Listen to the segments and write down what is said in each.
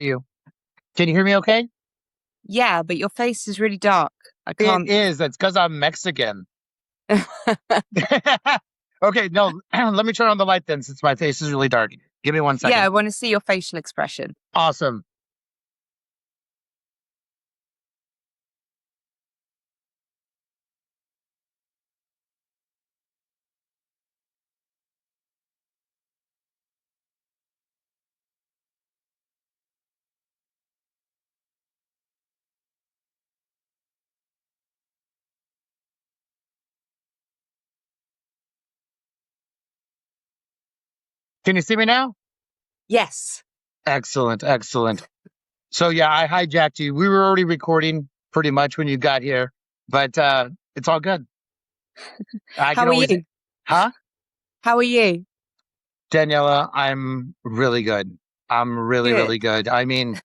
you. Can you hear me okay? Yeah, but your face is really dark. I It can't. is. It's because I'm Mexican. Okay, no, let me turn on the light then since my face is really dark. Give me one Yeah, second. I want to see your facial expression. Awesome. Can you see me now? Yes. Excellent, excellent. So yeah, I hijacked you. We were already recording pretty much when you got here, but it's all good. I How can are always, you? huh? How are you? Daniela, I'm really good. I'm really, Good. really good. I mean,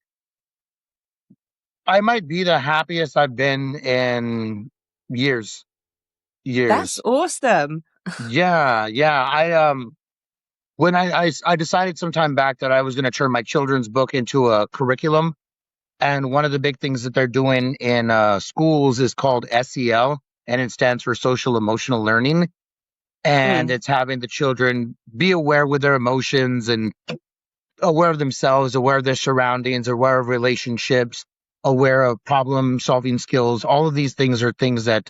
I might be the happiest I've been in years. That's Years. awesome. Yeah, yeah. When I decided some time back that I was going to turn my children's book into a curriculum, and one of the big things that they're doing in schools is called SEL, and it stands for social emotional learning, and Mm, it's having the children be aware with their emotions and aware of themselves, aware of their surroundings, aware of relationships, aware of problem solving skills. All of these things are things that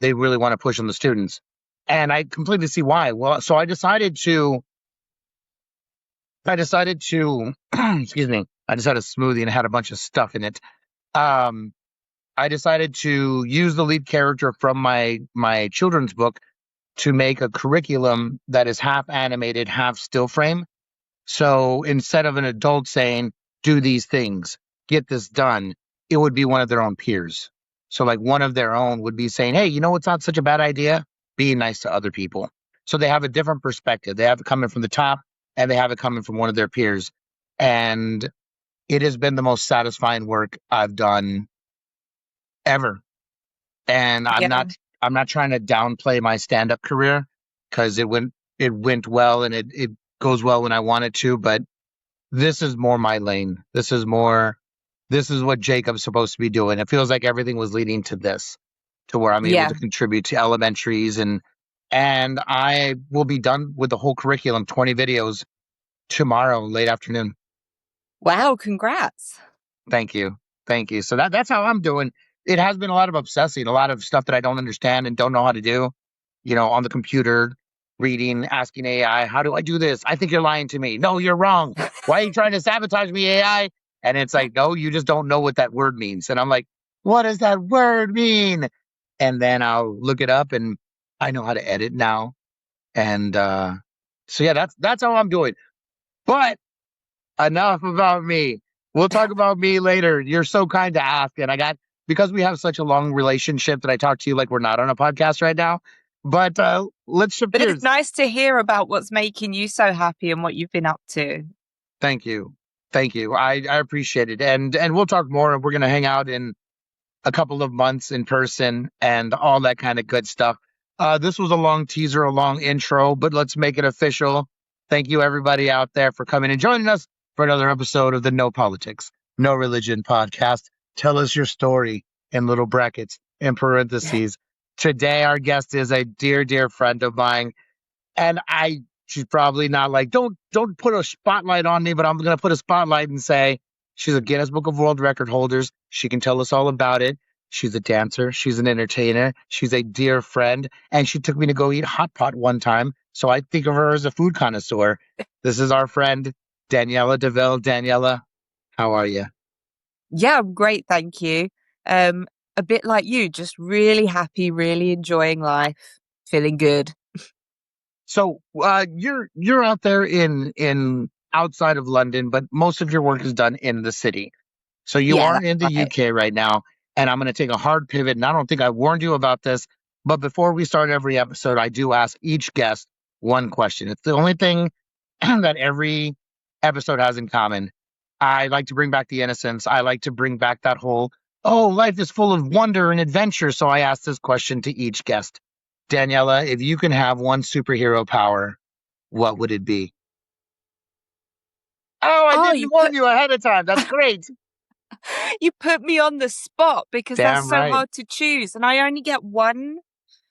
they really want to push on the students. And I completely see why. Well, so I decided to, excuse me, I just had a smoothie and it had a bunch of stuff in it. Um, I decided to use the lead character from my children's book to make a curriculum that is half animated, half still frame. So instead of an adult saying, do these things, get this done, it would be one of their own peers. So, like, one of their own would be saying, hey, you know what's not such a bad idea? Being nice to other people. So they have a different perspective. They have it coming from the top and they have it coming from one of their peers. And it has been the most satisfying work I've done ever. And I'm yeah. not I'm not trying to downplay my stand-up career because it went well and it goes well when I want it to, but this is more my lane. This is what Jacob's supposed to be doing. It feels like everything was leading to this, to where I'm able Yeah. to contribute to elementaries and I will be done with the whole curriculum, 20 videos tomorrow, late afternoon. Wow, congrats. Thank you. Thank you. So that's how I'm doing. It has been a lot of obsessing, a lot of stuff that I don't understand and don't know how to do, on the computer, reading, asking AI, how do I do this? I think you're lying to me. No, you're wrong. Why are you trying to sabotage me, AI? And it's like, no, you just don't know what that word means. And I'm like, what does that word mean? And then I'll look it up and I know how to edit now. And so yeah, that's how I'm doing. But enough about me. We'll talk about me later. You're so kind to ask. And because we have such a long relationship that I talk to you like we're not on a podcast right now. But let's shift But it's gears. nice to hear about what's making you so happy and what you've been up to. Thank you. Thank you. I appreciate it. And we'll talk more. We're going to hang out in a couple of months in person and all that kind of good stuff. This was a long teaser, a long intro, but let's make it official. Thank you, everybody out there, for coming and joining us for another episode of the No Politics, No Religion podcast. Tell us your story in little brackets, in parentheses. Today, our guest is a dear, dear friend of mine. And she's probably not like, don't put a spotlight on me, but I'm going to put a spotlight and say, she's a Guinness Book of World Record holders. She can tell us all about it. She's a dancer. She's an entertainer. She's a dear friend. And she took me to go eat hot pot one time. So I think of her as a food connoisseur. This is our friend, Daniella DeVille. Daniella, how are you? Yeah, I'm great, thank you. Um, a bit like you, just really happy, really enjoying life, feeling good. So you're out there in outside of London, but most of your work is done in the city. So you Yeah, are that's in the right. UK right now, and I'm going to take a hard pivot. And I don't think I warned you about this, but before we start every episode, I do ask each guest one question. It's the only thing that every episode has in common. I like to bring back the innocence. I like to bring back that whole, oh, life is full of wonder and adventure. So I ask this question to each guest. Daniela, if you can have one superhero power, what would it be? Oh, I Oh, didn't warn you ahead of time. That's great. you put me on the spot because that's Damn so right. hard to choose, and I only get one.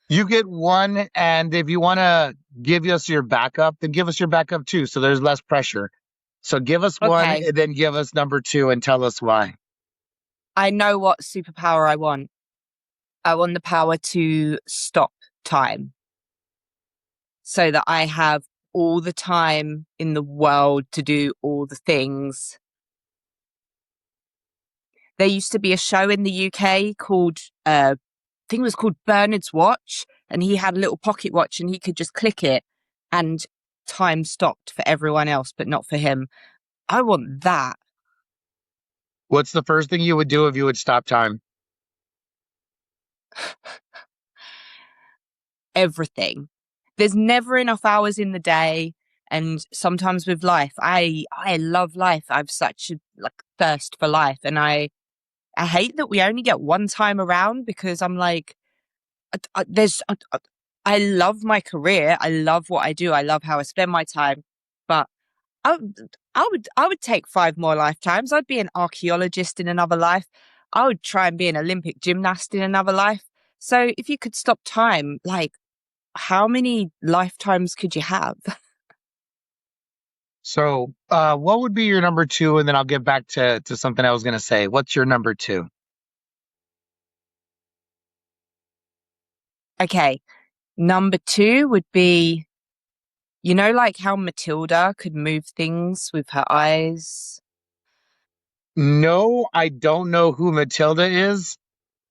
You get one, and if you want to give us your backup, then give us your backup too. So there's less pressure. So give us one, Okay, and then give us number two, and tell us why. I know what superpower I want. I want the power to stop time so that I have all the time in the world to do all the things. There used to be a show in the UK called, I think it was called Bernard's Watch, and he had a little pocket watch and he could just click it and time stopped for everyone else, but not for him. I want that. What's the first thing you would do if you would stop time? Everything. There's never enough hours in the day. And sometimes with life, I love life. I've such a like thirst for life. And I hate that we only get one time around because I'm like, I love my career. I love what I do. I love how I spend my time. But I, I would take 5 more lifetimes. I'd be an archaeologist in another life. I would try and be an Olympic gymnast in another life. So if you could stop time, like how many lifetimes could you have? So, what would be your number two? And then I'll get back to something I was going to say. What's your number two? Okay, number two would be, like how Matilda could move things with her eyes. No, I don't know who Matilda is,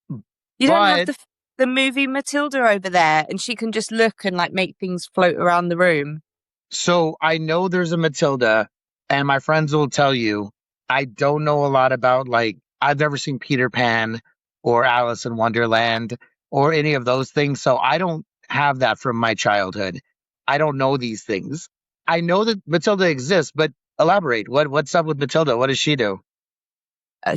You don't have but the movie Matilda over there, and she can just look and like make things float around the room. so I know there's a Matilda, and my friends will tell you I don't know a lot about like I've never seen Peter Pan or Alice in Wonderland or any of those things, so I don't have that from my childhood. I don't know these things. I know that Matilda exists, but elaborate. What's up with Matilda? What does she do?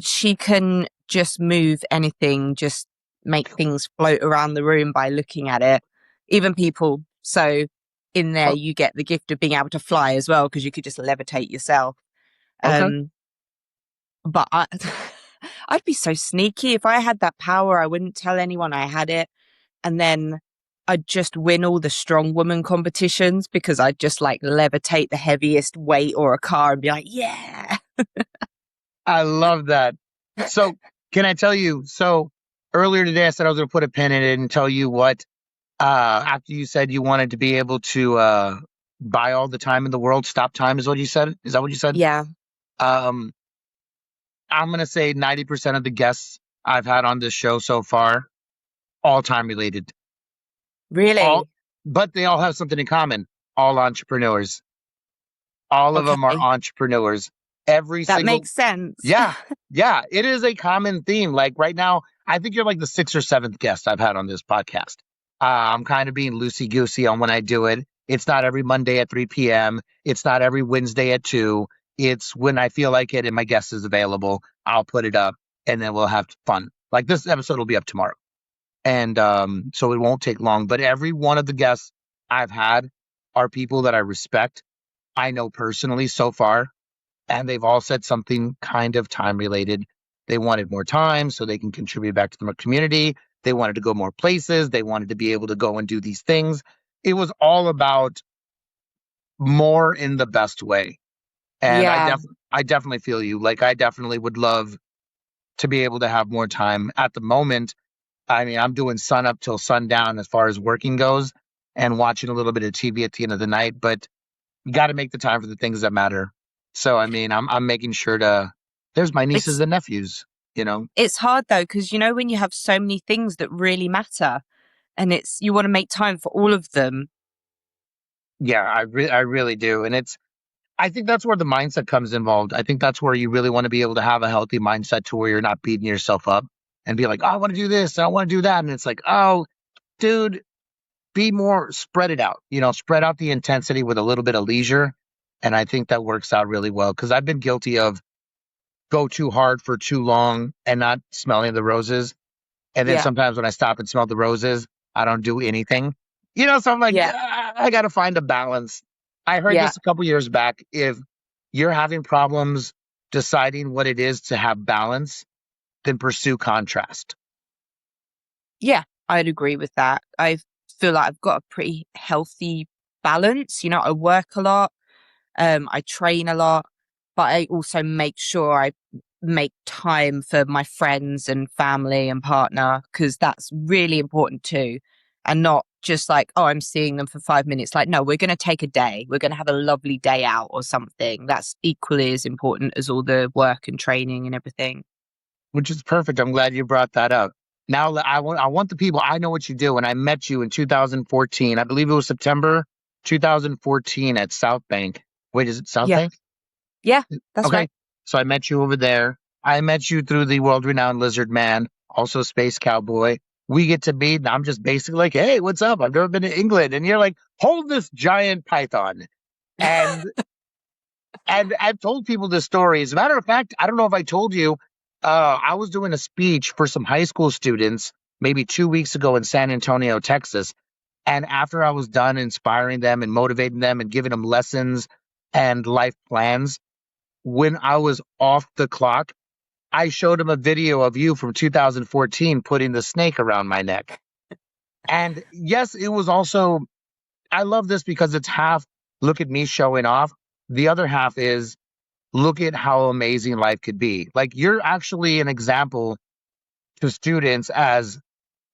She can just move anything, just make things float around the room by looking at it, even people. So in there, Oh, you get the gift of being able to fly as well because you could just levitate yourself. okay. Um, but I'd be so sneaky if I had that power. I wouldn't tell anyone I had it, and then I'd just win all the strong woman competitions because I'd just like levitate the heaviest weight or a car and be like, yeah. I love that. So, can I tell you? So, earlier today, I said I was going to put a pin in it and tell you what, after you said you wanted to be able to buy all the time in the world, stop time is what you said. Is that what you said? Yeah, Um, I'm going to say 90% of the guests I've had on this show so far, all time related. All, really. but they all have something in common. All entrepreneurs. All of them are Okay. entrepreneurs. Every That single makes sense. Yeah, yeah, it is a common theme. Like right now, I think you're like the sixth or seventh guest I've had on this podcast. I'm kind of being loosey goosey on when I do it. It's not every Monday at 3 p.m. It's not every Wednesday at 2. It's when I feel like it and my guest is available, I'll put it up and then we'll have fun. Like this episode will be up tomorrow. And so it won't take long. But every one of the guests I've had are people that I respect. I know personally so far and they've all said something kind of time related. They wanted more time so they can contribute back to the community. They wanted to go more places. They wanted to be able to go and do these things. It was all about more in the best way. And Yeah. I definitely feel you. Like I definitely would love to be able to have more time. At the moment, I mean, I'm doing sun up till sundown as far as working goes and watching a little bit of TV at the end of the night, but you got to make the time for the things that matter. So I mean, I'm making sure to. There's my nieces It's and nephews. You know, it's hard though, because when you have so many things that really matter and it's you want to make time for all of them. yeah, I really do, and it's. I think that's where the mindset comes involved. I think that's where you really want to be able to have a healthy mindset to where you're not beating yourself up and be like, oh, I want to do this, I want to do that, and it's like, oh, dude, be more spread it out. You know, spread out the intensity with a little bit of leisure, and I think that works out really well because I've been guilty of go too hard for too long and not smelling the roses. And then Yeah. sometimes when I stop and smell the roses, I don't do anything. You know, so I'm like, Yeah. I got to find a balance. I heard Yeah. this a couple years back. If you're having problems deciding what it is to have balance, then pursue contrast. Yeah, I'd agree with that. I feel like I've got a pretty healthy balance. You know, I work a lot, I train a lot, but I also make sure I make time for my friends and family and partner because that's really important too. And not just like, oh, I'm seeing them for 5 minutes. Like, no, we're going to take a day. We're going to have a lovely day out or something. That's equally as important as all the work and training and everything. Which is perfect. I'm glad you brought that up. Now I want the people. I know what you do, and I met you in 2014. I believe it was September 2014 at South Bank. Wait, is it South Yeah. Bank? Yeah, that's Okay, right. so I met you over there. I met you through the world-renowned Lizard Man, also Space Cowboy. We get to meet, and I'm just basically like, "Hey, what's up? I've never been to England," and you're like, "Hold this giant python," and and I've told people this story. As a matter of fact, I don't know if I told you, I was doing a speech for some high school students maybe 2 weeks ago in San Antonio, Texas. And after I was done inspiring them and motivating them and giving them lessons and life plans, when I was off the clock, I showed them a video of you from 2014 putting the snake around my neck. And yes, it was also, I love this because it's half look at me showing off. The other half is look at how amazing life could be. Like you're actually an example to students as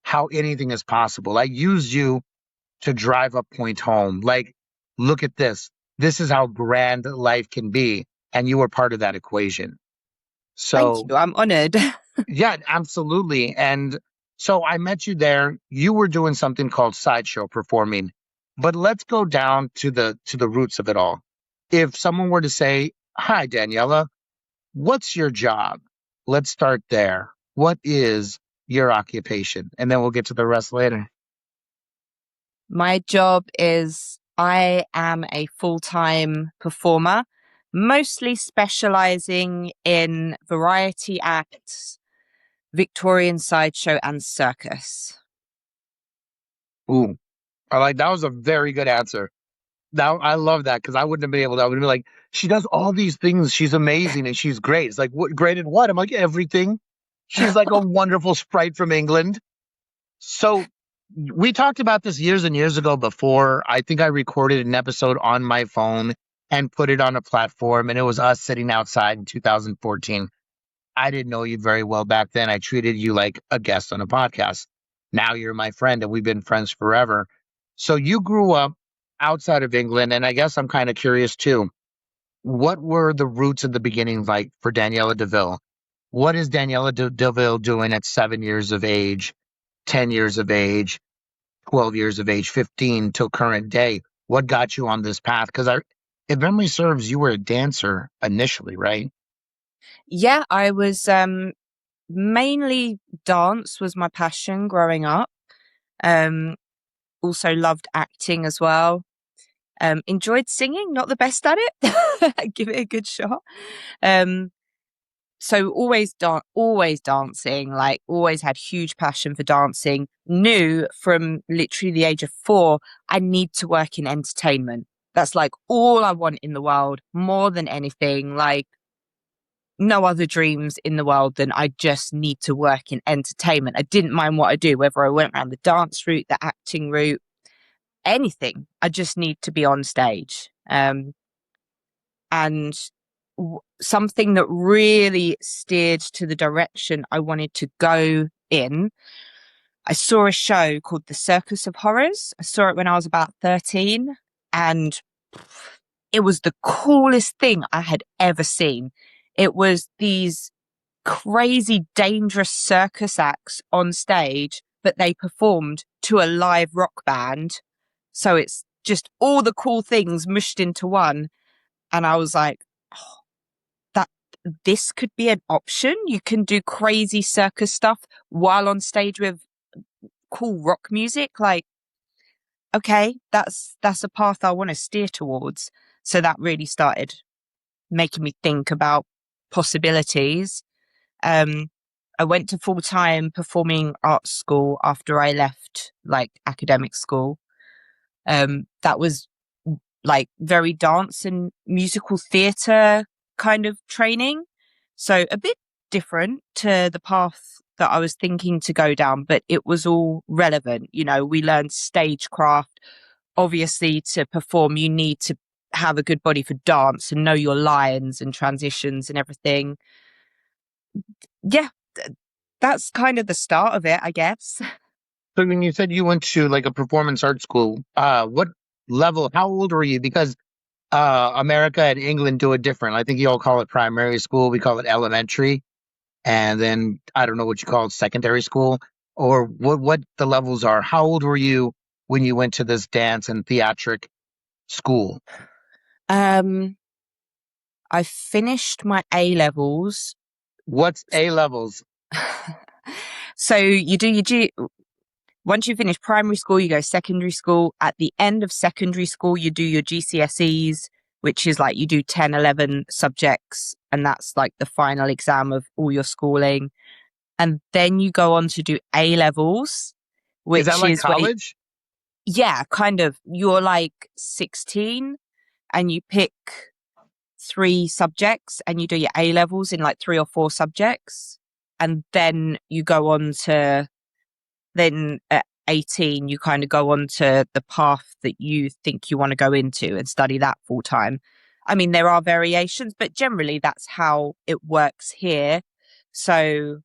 how anything is possible. I used you to drive a point home. Like, look at this. This is how grand life can be. And you were part of that equation. Thank So, you. I'm honored. yeah, absolutely. And so I met you there. You were doing something called sideshow performing. But let's go down to the roots of it all. If someone were to say, "Hi, Daniela, what's your job?" Let's start there. What is your occupation? And then we'll get to the rest later. My job is I am a full-time performer, mostly specializing in variety acts, Victorian sideshow, and circus. Ooh, I like that was a very good answer. Now I love that because I wouldn't have been able to. I would be like, she does all these things. She's amazing and she's great. It's like, what great at what? I'm like, everything. She's like a wonderful sprite from England. So we talked about this years and years ago before. I think I recorded an episode on my phone and put it on a platform, and it was us sitting outside in 2014. I didn't know you very well back then. I treated you like a guest on a podcast. Now you're my friend, and we've been friends forever. So you grew up outside of England, and I guess I'm kind of curious too. What were the roots of the beginning like for Daniela Deville? What is Daniela Deville doing at 7 years of age, 10 years of age, 12 years of age, 15 till current day? What got you on this path? Because if memory serves, you were a dancer initially, right? Yeah, I was mainly dance was my passion growing up. Um, Also loved acting as well. Enjoyed singing, not the best at it. Give it a good shot. Um, so always dancing, like always had huge passion for dancing. Knew from literally the age of 4, I need to work in entertainment. That's like all I want in the world, more than anything. Like no other dreams in the world than I just need to work in entertainment. I didn't mind what I do, whether I went around the dance route, the acting route, anything. I just need to be on stage. And something that really steered to the direction I wanted to go in. I saw a show called The Circus of Horrors. I saw it when I was about 13, and it was the coolest thing I had ever seen. It was these crazy, dangerous circus acts on stage, but they performed to a live rock band. So it's just all the cool things mushed into one. And I was like, oh, that this could be an option. You can do crazy circus stuff while on stage with cool rock music. Like, okay, that's a path I want to steer towards. So that really started making me think about possibilities. Um, I went to full-time performing arts school after I left like academic school. That was like very dance and musical theatre kind of training. So a bit different to the path that I was thinking to go down, but it was all relevant. You know, we learned stagecraft. Obviously, to perform, you need to have a good body for dance and know your lines and transitions and everything. Yeah, that's kind of the start of it, I guess. So when you said you went to like a performance art school, what level, how old were you? Because America and England do it different. I think you all call it primary school. We call it elementary. And then I don't know what you call it, secondary school, or what the levels are. How old were you when you went to this dance and theatric school? Um, I finished my A levels. What's A levels? So you do your once you finish primary school, you go secondary school. At the end of secondary school, you do your GCSEs, which is like you do 10, 11 subjects, and that's like the final exam of all your schooling. And then you go on to do A levels, Is that which like is where, college? yeah, kind of, you're like 16 and you pick three subjects and you do your A levels in like three or four subjects. And then you go on to then at 18, you kind of go on to the path that you think you want to go into and study that full time. I mean, there are variations, but generally that's how it works here. So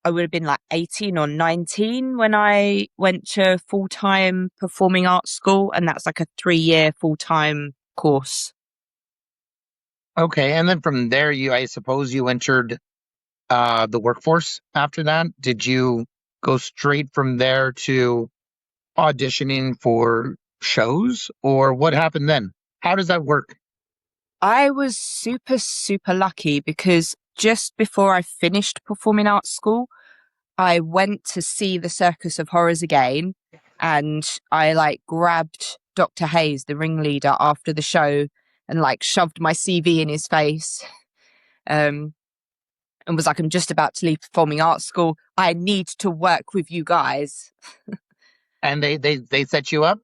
I would have been like 18 or 19 when I went to full time performing arts school, and that's like a 3 year full time course. Okay, and then from there, I suppose you entered the workforce after that. Did you go straight from there to auditioning for shows, or what happened then? How does that work? I was super, super lucky because just before I finished performing arts school, I went to see the Circus of Horrors again, and I like grabbed Dr. Hayes, the ringleader, after the show and like shoved my CV in his face. Um, and was like, I'm just about to leave performing arts school. I need to work with you guys. And they set you up.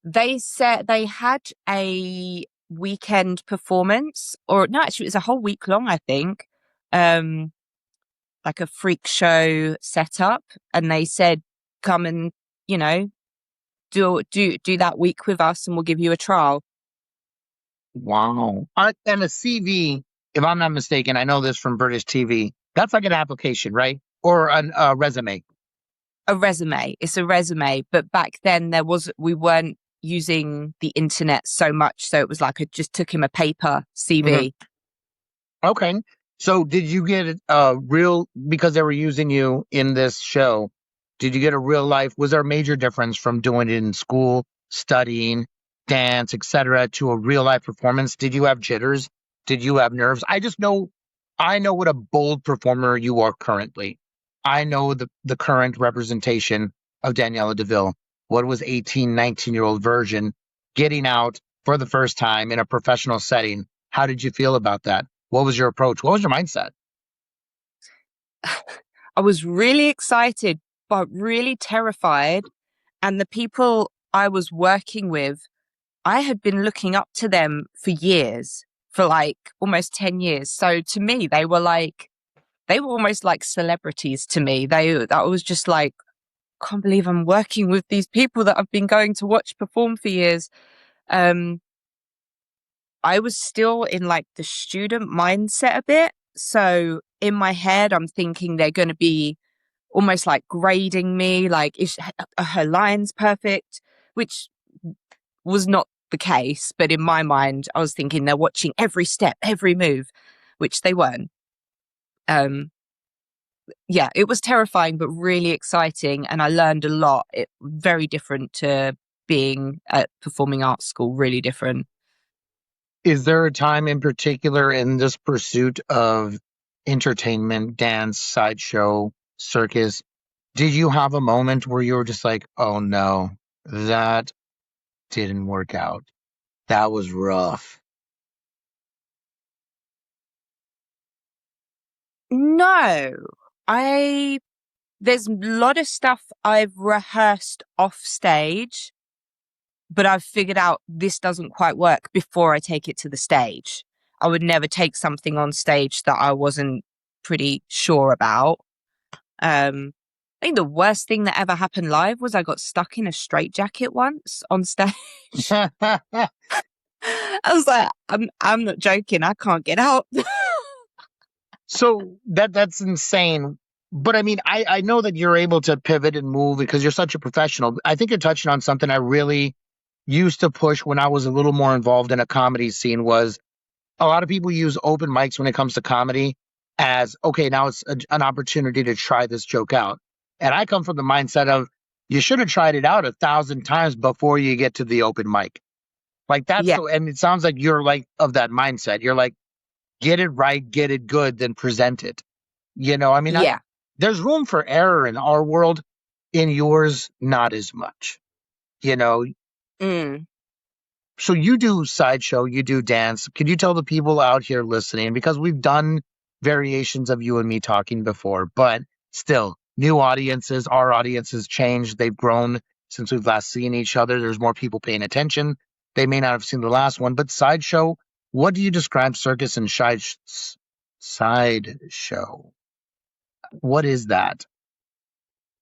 They said they had a weekend performance, or no, actually, it was a whole week long, I think. Um, like a freak show setup, and they said, come and, you know, do that week with us and we'll give you a trial. Wow. And a CV, if I'm not mistaken, I know this from British TV. That's like an application, right? Or a resume. A resume. It's a resume. But back then we weren't using the internet so much. So it was like I just took him a paper Mhm. CV. Okay. So did you get a real, because they were using you in this show, did you get a real life? Was there a major difference from doing it in school, studying, dance, etc., to a real life performance? Did you have jitters? Did you have nerves? I know what a bold performer you are currently. I know the current representation of Daniela DeVille. What was 18, 19-year-old version getting out for the first time in a professional setting? How did you feel about that? What was your approach? What was your mindset? I was really excited, but really terrified. And the people I was working with, I had been looking up to them for years, for like almost 10 years. So to me, they were almost like celebrities to me. I was just like, can't believe I'm working with these people that I've been going to watch perform for years. Um, I was still in like the student mindset a bit. So in my head, I'm thinking they're going to be almost like grading me, like, is her lines perfect? Which was not the case. But in my mind, I was thinking they're watching every step, every move, which they weren't. Um, yeah, it was terrifying, but really exciting. And I learned a lot. It very different to being at performing arts school, really different. Is there a time in particular in this pursuit of entertainment, dance, sideshow, circus? Did you have a moment where you were just like, oh no, that didn't work out? That was rough. No, I, there's a lot of stuff I've rehearsed off stage but I've figured out this doesn't quite work before I take it to the stage. I would never take something on stage that I wasn't pretty sure about. I think the worst thing that ever happened live was I got stuck in a straitjacket once on stage. I was like, I'm not joking. I can't get out. So that's insane. But I mean, I know that you're able to pivot and move because you're such a professional. I think you're touching on something I really used to push when I was a little more involved in a comedy scene was a lot of people use open mics when it comes to comedy as okay, now it's an opportunity to try this joke out. And I come from the mindset of you should have tried it out 1,000 times before you get to the open mic. Like that's Yeah, so, and it sounds like you're like of that mindset. You're like, get it right, get it good, then present it. I mean, yeah. there's room for error in our world. In yours, not as much. You know, Mm. so you do sideshow, you do dance. Could you tell the people out here listening, because we've done variations of you and me talking before, but still, new audiences, our audiences changed. They've grown since we've last seen each other. There's more people paying attention. They may not have seen the last one, but sideshow, what do you describe circus and sideshow? What is that?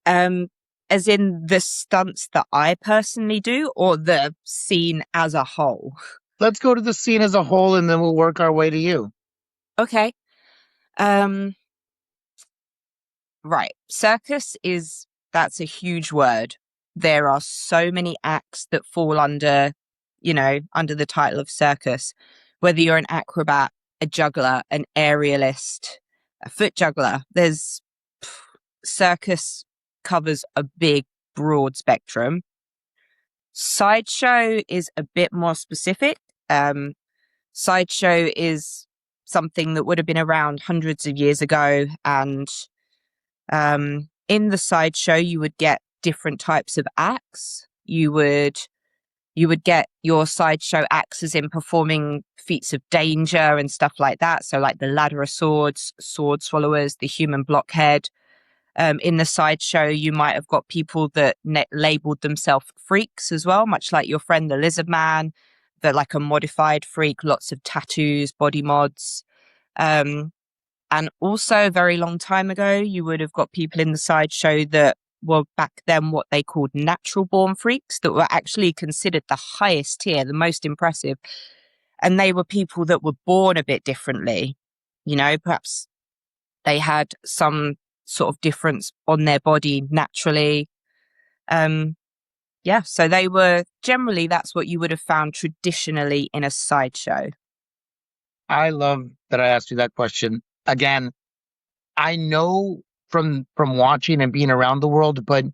Um, as in the stunts that I personally do or the scene as a whole? Let's go to the scene as a whole and then we'll work our way to you. Okay. Um, right. That's a huge word. There are so many acts that fall under the title of circus, whether you're an acrobat, a juggler, an aerialist, a foot juggler. Circus covers a big, broad spectrum. Sideshow is a bit more specific. Um, Sideshow is something that would have been around hundreds of years ago. And in the sideshow, you would get different types of acts. You would get your sideshow acts as in performing feats of danger and stuff like that. So like the ladder of swords, sword swallowers, the human blockhead. In the sideshow, you might have got people that labeled themselves freaks as well, much like your friend the lizard man. They're like a modified freak, lots of tattoos, body mods. Um, and also, a very long time ago, you would have got people in the sideshow that were back then what they called natural born freaks, that were actually considered the highest tier, the most impressive. And they were people that were born a bit differently. Perhaps they had some sort of difference on their body naturally. Um, yeah, so they were generally, that's what you would have found traditionally in a sideshow. I love that I asked you that question. Again, I know from watching and being around the world, but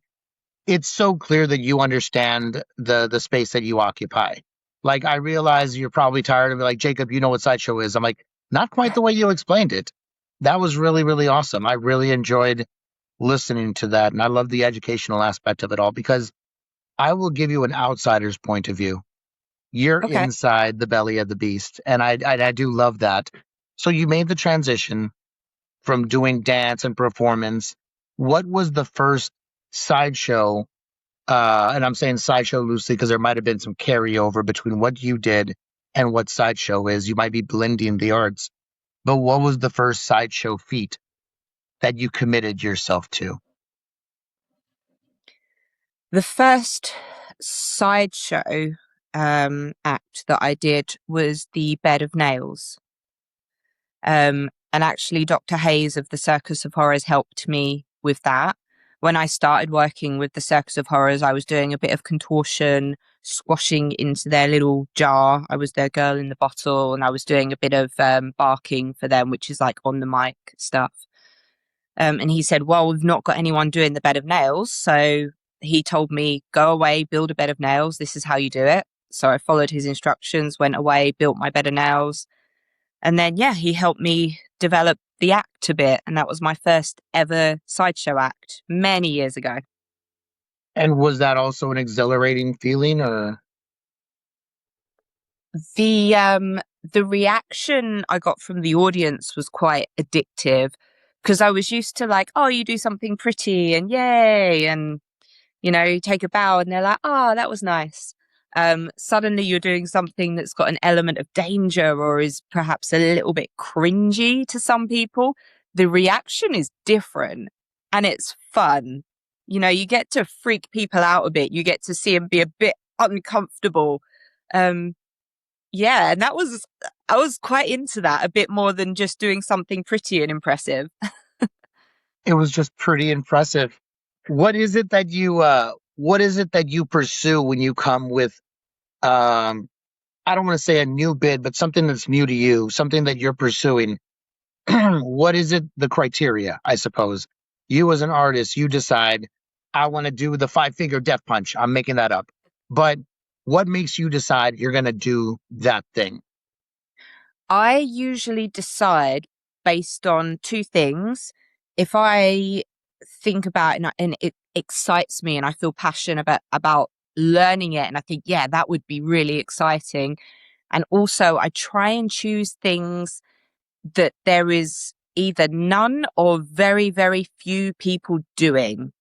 it's so clear that you understand the space that you occupy. Like I realize you're probably tired of it, like Jacob, you know what sideshow is. I'm like, not quite the way you explained it. That was really, really awesome. I really enjoyed listening to that. And I love the educational aspect of it all because I will give you an outsider's point of view. You're Okay. inside the belly of the beast. And I do love that. So you made the transition from doing dance and performance. What was the first sideshow? And I'm saying sideshow loosely because there might have been some carryover between what you did and what sideshow is. You might be blending the arts. But what was the first sideshow feat that you committed yourself to? The first sideshow act that I did was the Bed of Nails. And actually, Dr. Hayes of the Circus of Horrors helped me with that. When I started working with the Circus of Horrors, I was doing a bit of contortion, squashing into their little jar. I was their girl in the bottle, and I was doing a bit of barking for them, which is like on the mic stuff. And he said, well, we've not got anyone doing the bed of nails. So he told me, go away, build a bed of nails. This is how you do it. So I followed his instructions, went away, built my bed of nails. And then, yeah, he helped me develop the act a bit. And that was my first ever sideshow act many years ago. And was that also an exhilarating feeling or? The reaction I got from the audience was quite addictive because I was used to like, oh, you do something pretty and yay, and you take a bow and they're like, oh, that was nice. Suddenly you're doing something that's got an element of danger or is perhaps a little bit cringy to some people. The reaction is different and it's fun. You know, you get to freak people out a bit. You get to see them be a bit uncomfortable. Um, yeah, and I was quite into that a bit more than just doing something pretty and impressive. It was just pretty impressive. What is it that you pursue when you come with I don't want to say a new bid, but something that's new to you, something that you're pursuing? What is it, the criteria, I suppose? You as an artist, you decide, I want to do the 5 finger death punch. I'm making that up. But what makes you decide you're going to do that thing? I usually decide based on two things. If I think about it and it excites me and I feel passionate about learning it, and I think, yeah, that would be really exciting. And also, I try and choose things that there is either none or very, very few people doing.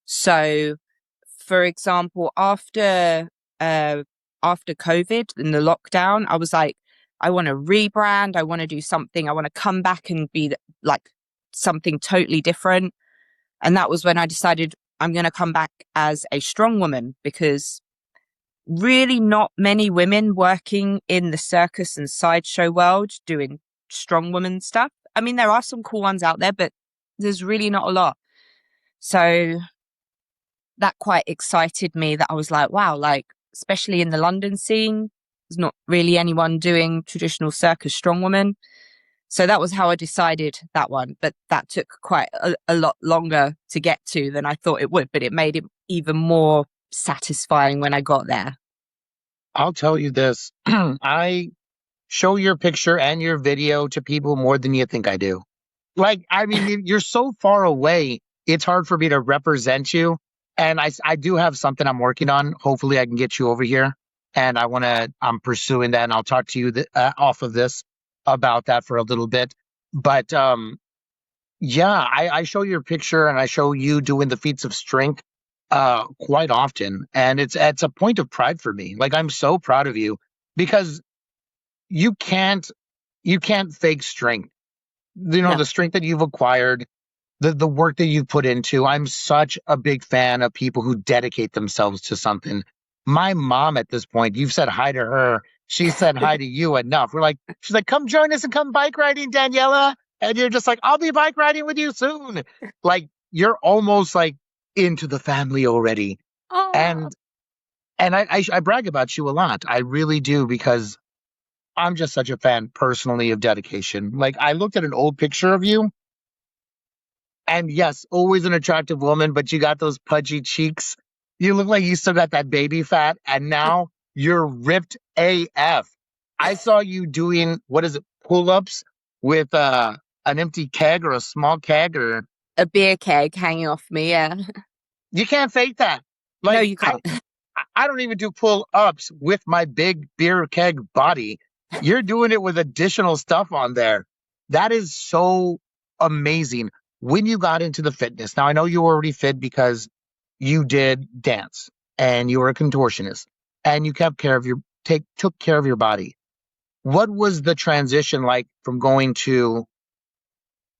So, for example, uh after COVID and the lockdown, I was like, I want to rebrand, I want to do something, I want to come back and be like something totally different. And that was when I decided I'm going to come back as a strong woman because really not many women working in the circus and sideshow world doing strong woman stuff. I mean, there are some cool ones out there, but there's really not a lot. So that quite excited me that I was like, wow, like, especially in the London scene, there's not really anyone doing traditional circus strongwoman. So that was how I decided that one. But that took quite a lot longer to get to than I thought it would, but it made it even more satisfying when I got there. I'll tell you this. I show your picture and your video to people more than you think I do. Like, I mean, you're so far away. It's hard for me to represent you. And I do have something I'm working on. Hopefully, I can get you over here. And I'm pursuing that. And I'll talk to you off of this about that for a little bit. But yeah, I show your picture and I show you doing the feats of strength quite often. And it's a point of pride for me. Like, I'm so proud of you because you can't, you can't fake strength. You know, No. the strength that you've acquired, the work that you put into. I'm such a big fan of people who dedicate themselves to something. My mom at this point, you've said hi to her. She said hi to you enough. She's like, come join us and come bike riding, Daniela. And you're just like, I'll be bike riding with you soon. Like, you're almost like into the family already. Oh, And I brag about you a lot. I really do because I'm just such a fan personally of dedication. Like, I looked at an old picture of you. And yes, always an attractive woman, but you got those pudgy cheeks. You look like you still got that baby fat, and now you're ripped AF. I saw you doing, what is it, pull-ups with an empty keg or a small keg, or a beer keg hanging off me. Yeah. you can't fake that. No, Like, you can't. I don't even do pull-ups with my big beer keg body. You're doing it with additional stuff on there. That is so amazing. When you got into the fitness, now I know you were already fit because you did dance and you were a contortionist and you kept care of your took care of your body. What was the transition like from going to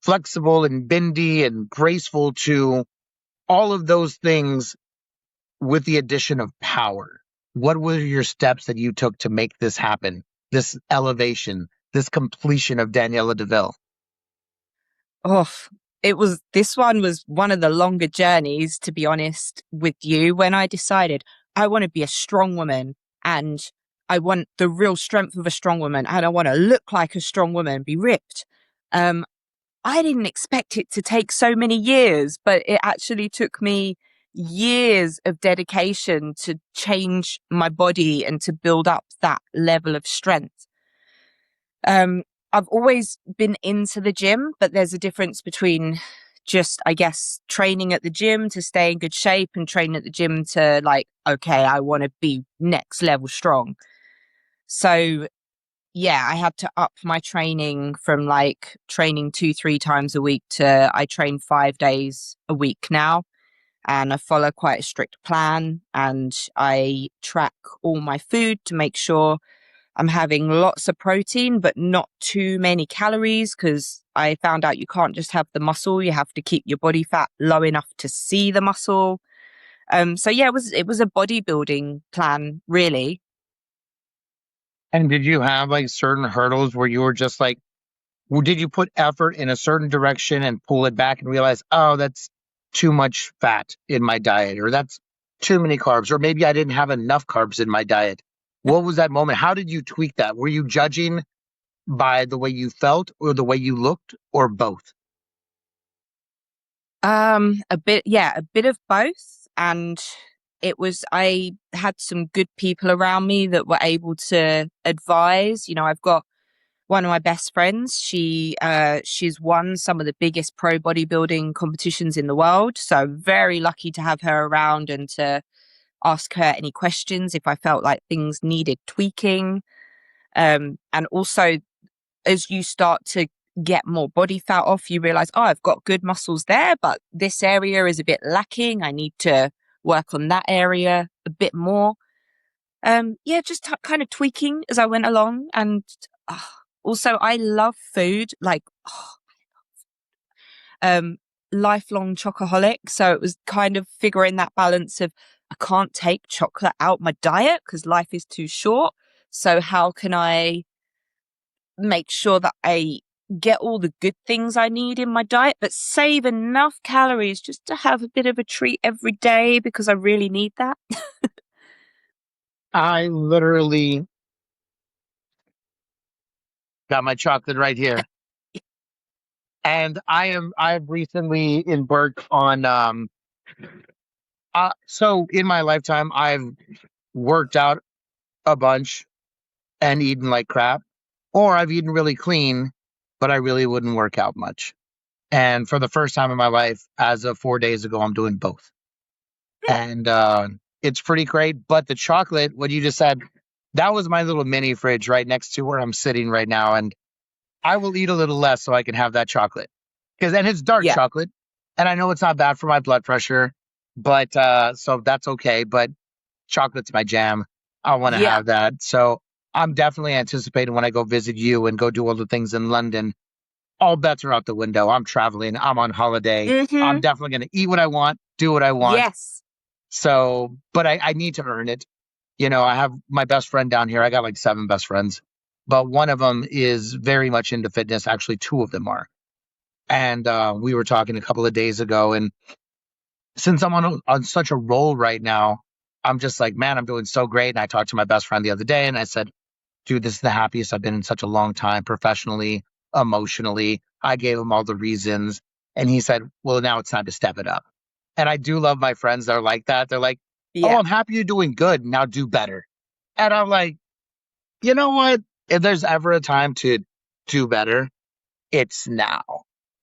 flexible and bendy and graceful to all of those things with the addition of power? What were your steps that you took to make this happen? This elevation, this completion of Daniela DeVille. Oh, this one was one of the longer journeys, to be honest with you, when I decided I want to be a strong woman and I want the real strength of a strong woman and I want to look like a strong woman, be ripped. Um, I didn't expect it to take so many years, but it actually took me years of dedication to change my body and to build up that level of strength. Um, I've always been into the gym, but there's a difference between just, I guess, training at the gym to stay in good shape and training at the gym to like, okay, I want to be next level strong. So yeah, I had to up my training from like training 2, 3 times a week to I train 5 days a week now. and I follow quite a strict plan, and I track all my food to make sure I'm having lots of protein, but not too many calories because I found out you can't just have the muscle. You have to keep your body fat low enough to see the muscle. So yeah, it was a bodybuilding plan, really. And did you have like certain hurdles where you were just like, did you put effort in a certain direction and pull it back and realize, oh, that's too much fat in my diet, or that's too many carbs, or maybe I didn't have enough carbs in my diet? What was that moment? How did you tweak that? Were you judging by the way you felt or the way you looked or both? A bit, yeah, a bit of both. And I had some good people around me that were able to advise. I've got one of my best friends. She's won some of the biggest pro bodybuilding competitions in the world. So I'm very lucky to have her around and to ask her any questions if I felt like things needed tweaking. And also, as you start to get more body fat off, you realize, oh, I've got good muscles there, but this area is a bit lacking. I need to work on that area a bit more. Yeah, just kind of tweaking as I went along. And uh, also, I love food, like um, lifelong chocoholic. So it was kind of figuring that balance of I can't take chocolate out my diet because life is too short. So how can I make sure that I get all the good things I need in my diet, but save enough calories just to have a bit of a treat every day because I really need that. I literally got my chocolate right here. And I've recently embarked on so in my lifetime I've worked out a bunch and eaten like crap, or I've eaten really clean, but I really wouldn't work out much. And for the first time in my life, as of 4 days ago, I'm doing both. And it's pretty great. But the chocolate, what you just said, that was my little mini fridge right next to where I'm sitting right now. And I will eat a little less so I can have that chocolate. And it's dark Yeah. chocolate. And I know it's not bad for my blood pressure, but so that's okay. But chocolate's my jam. I want to Yeah. have that. So I'm definitely anticipating when I go visit you and go do all the things in London. All bets are out the window. I'm traveling. I'm on holiday. I'm Mm-hmm. definitely going to eat what I want, do what I want. Yes. So, but I need to earn it. I have my best friend down here. I got like seven best friends, but one of them is very much into fitness. Actually, two of them are. And we were talking a couple of days ago. And since I'm on such a roll right now, I'm just like, man, I'm doing so great. And I talked to my best friend the other day and I said, dude, this is the happiest I've been in such a long time, professionally, emotionally. I gave him all the reasons. And he said, well, now it's time to step it up. And I do love my friends that are like that. They're like, oh, Yeah. I'm happy you're doing good. Now do better. And I'm like, you know what? If there's ever a time to do better, it's now.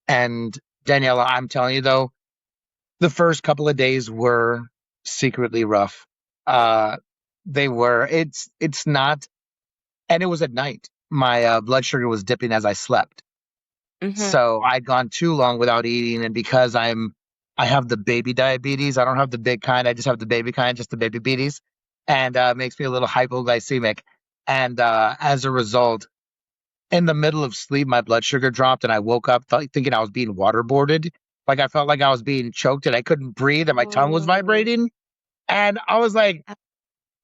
And Daniela, I'm telling you though, the first couple of days were secretly rough. Uh, they were. It's not, and it was at night. My blood sugar was dipping as I slept. Mm-hmm. So I'd gone too long without eating, and because I have the baby diabetes. I don't have the big kind. I just have the baby kind, just the baby beaties, and it makes me a little hypoglycemic. And as a result, in the middle of sleep, my blood sugar dropped, and I woke up thinking I was being waterboarded. Like I felt like I was being choked, and I couldn't breathe, and my tongue was Oh. vibrating. And I was like,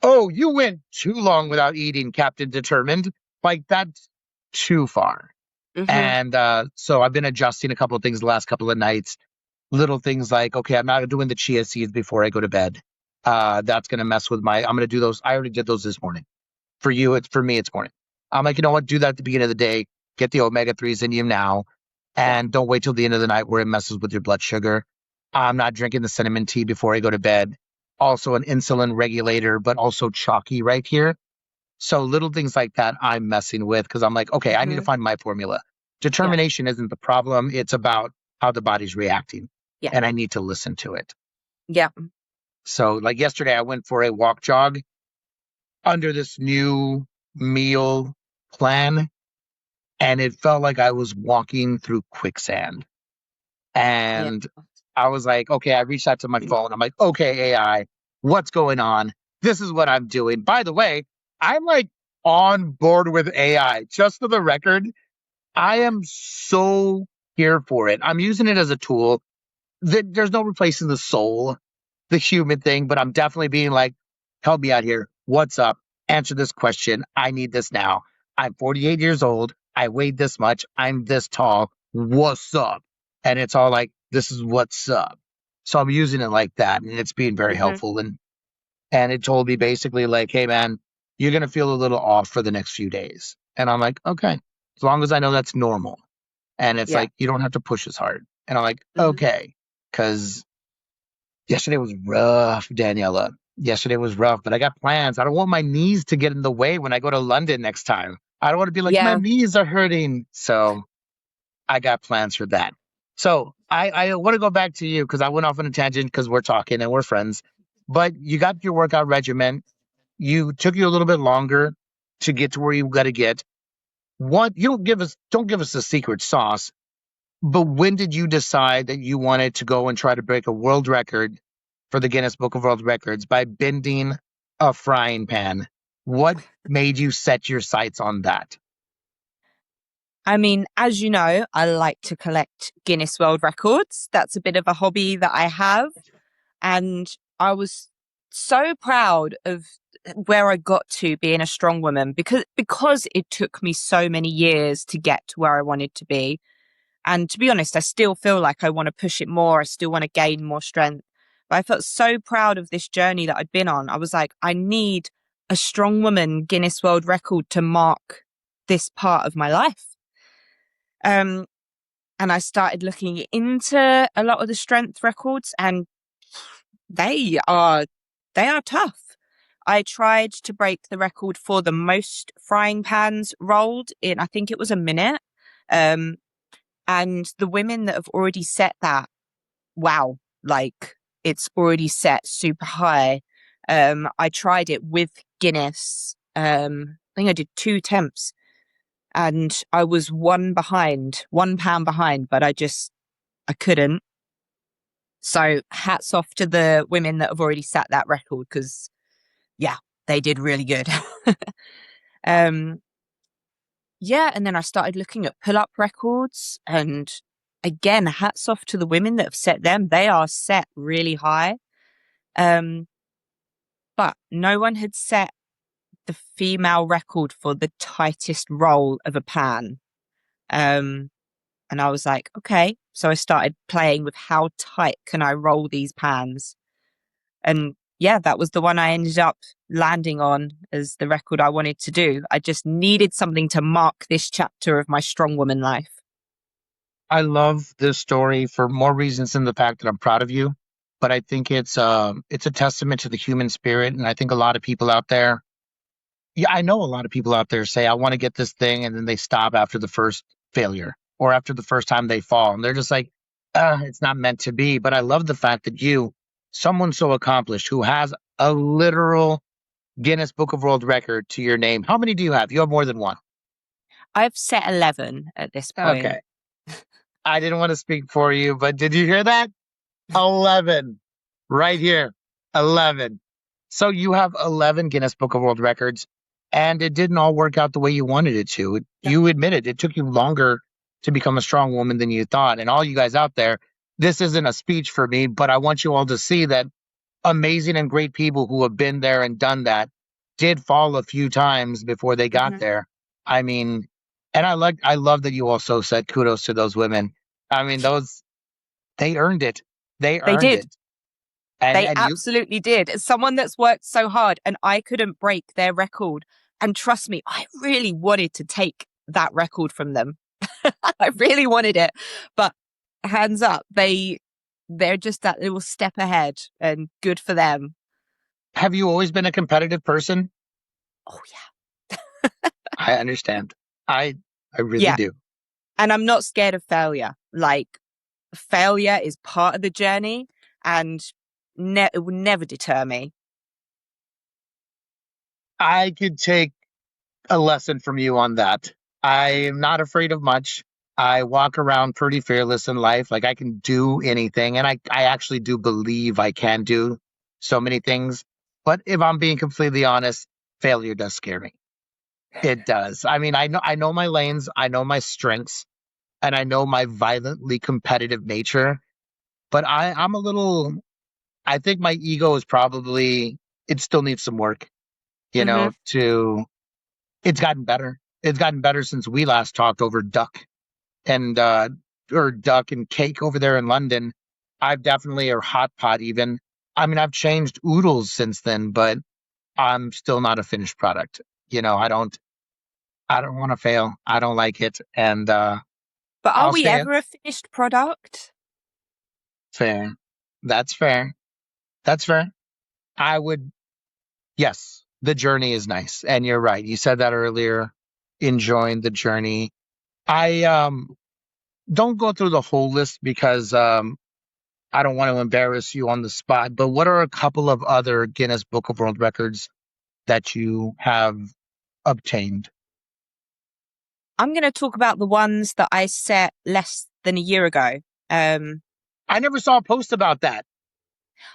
"Oh, you went too long without eating, Captain Determined. Like that's too far." Mm-hmm. And so I've been adjusting a couple of things the last couple of nights. Little things like, okay, I'm not doing the chia seeds before I go to bed. That's going to mess with my, I'm going to do those. I already did those this morning. For you, it's for me, it's morning. I'm like, you know what? Do that at the beginning of the day. Get the omega 3s in you now. Yeah. And don't wait till the end of the night where it messes with your blood sugar. I'm not drinking the cinnamon tea before I go to bed. Also, an insulin regulator, but also chalky right here. So little things like that I'm messing with because I'm like, okay, I need to Mm-hmm. find my formula. Yeah. Determination isn't the problem. It's about how the body's reacting. Yeah. And I need to listen to it. Yeah. So like yesterday, I went for a walk jog under this new meal plan, and it felt like I was walking through quicksand. Yeah. And I was like, okay, I reached out to my phone. I'm like, okay, AI, what's going on? This is what I'm doing. By the way, I'm like on board with AI. Just for the record, I am so here for it. I'm using it as a tool. There's no replacing the soul, the human thing, but I'm definitely being like, help me out here. What's up? Answer this question. I need this now. I'm 48 years old. I weighed this much. I'm this tall. What's up? And it's all like, this is what's up. So I'm using it like that, and it's being very Hmm. helpful. And it told me basically like, hey man, you're gonna feel a little off for the next few days. And I'm like, okay, as long as I know that's normal. And it's Yeah. like, you don't have to push as hard. And I'm like, Hmm. okay, because yesterday was rough, Daniela. Yesterday was rough, but I got plans. I don't want my knees to get in the way when I go to London next time. I don't want to be like, my Yeah. knees are hurting. So I got plans for that. So I want to go back to you because I went off on a tangent because we're talking and we're friends. But you got your workout regimen. You took you a little bit longer to get to where you got to get. What you don't give us the secret sauce, but when did you decide that you wanted to go and try to break a world record for the Guinness Book of World Records by bending a frying pan? What made you set your sights on that? I mean, as you know, I like to collect Guinness World Records. That's a bit of a hobby that I have. And I was so proud of where I got to being a strong woman because it took me so many years to get to where I wanted to be. And to be honest, I still feel like I want to push it more. I still want to gain more strength. But I felt so proud of this journey that I'd been on. I was like, I need a strong woman Guinness World Record to mark this part of my life. Um, and I started looking into a lot of the strength records, and they are they are tough. I tried to break the record for the most frying pans rolled in, I think it was a minute. Um, and the women that have already set that, wow, like it's already set super high. I tried it with Guinness. I think I did two attempts and I was one pound behind, but I couldn't. So hats off to the women that have already set that record because yeah, they did really good. um, yeah, and then I started looking at pull up records, and again, hats off to the women that have set them. They are set really high. Um, but no one had set the female record for the tightest roll of a pan. Um, and I was like, okay. So I started playing with how tight can I roll these pans. And yeah, that was the one I ended up landing on as the record I wanted to do. I just needed something to mark this chapter of my strong woman life. I love this story for more reasons than the fact that I'm proud of you, but I think it's a testament to the human spirit, and I think a lot of people out there, yeah, I know a lot of people out there say I want to get this thing, and then they stop after the first failure or after the first time they fall, and they're just like, it's not meant to be. But I love the fact that you, someone so accomplished who has a literal Guinness Book of World Record to your name. How many do you have? You have more than one. I've set 11 at this point. Okay. I didn't want to speak for you, but did you hear that? 11 right here. 11. So you have 11 Guinness Book of World Records, and it didn't all work out the way you wanted it to. You admitted it took you longer to become a strong woman than you thought. And all you guys out there, this isn't a speech for me, but I want you all to see that amazing and great people who have been there and done that did fall a few times before they got Mhm. there. I mean, and I love that you also said kudos to those women. I mean, those they earned it. They They earned did. it. They And you absolutely did. As someone that's worked so hard and I couldn't break their record. And trust me, I really wanted to take that record from them. I really wanted it. But hands up, they're just that little step ahead and good for them. have you always been a competitive person? Oh yeah. I understand. I I really Yeah. do. And I'm not scared of failure. Like failure is part of the journey and it will never deter me. I could take a lesson from you on that. I am not afraid of much. I walk around pretty fearless in life. Like I can do anything. And I actually do believe I can do so many things. But if I'm being completely honest, failure does scare me. It does. I mean, I know my lanes, I know my strengths, and I know my violently competitive nature. But I'm a little I think my ego is probably it still needs some work, Hmm. to it's gotten better. It's gotten better since we last talked over duck and or duck and cake over there in London. I've definitely or hot pot even. I mean, I've changed oodles since then, but I'm still not a finished product. I don't want to fail. I don't like it. And But are I'll we say it ever a finished product? fair. That's fair. That's fair. I would Yes, the journey is nice. And you're right. You said that earlier, enjoying the journey. I don't go through the whole list because I don't want to embarrass you on the spot, but what are a couple of other Guinness Book of World Records that you have obtained? I'm going to talk about the ones that I set less than a year ago. Um, I never saw a post about that.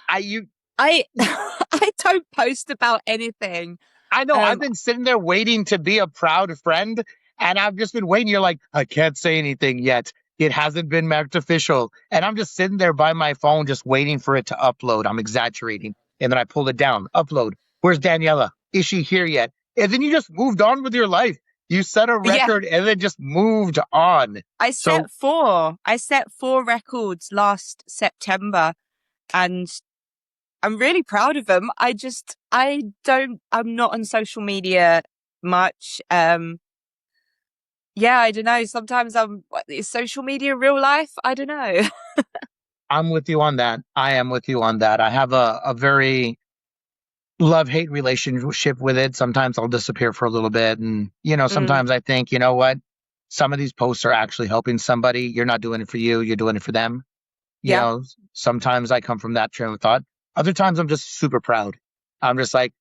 I you I I don't post about anything. I know I've Um, been sitting there waiting to be a proud friend, and I've just been waiting. You're like, I can't say anything yet. It hasn't been marked official. And I'm just sitting there by my phone, just waiting for it to upload. I'm exaggerating. And then I pull it down, upload. Where's Daniela? Is she here yet? And then you just moved on with your life. You set a yeah, record and then just moved on. So I set four records last September, and I'm really proud of them. I'm not on social media much. Yeah, I don't know. Sometimes is social media real life? I don't know. I'm with you on that. I am with you on that. I have a very love hate relationship with it. Sometimes I'll disappear for a little bit. And, Mm, sometimes I think, you know what? Some of these posts are actually helping somebody. You're not doing it for you, you're doing it for them. You yeah, know, sometimes I come from that train of thought. Other times I'm just super proud. I'm just like,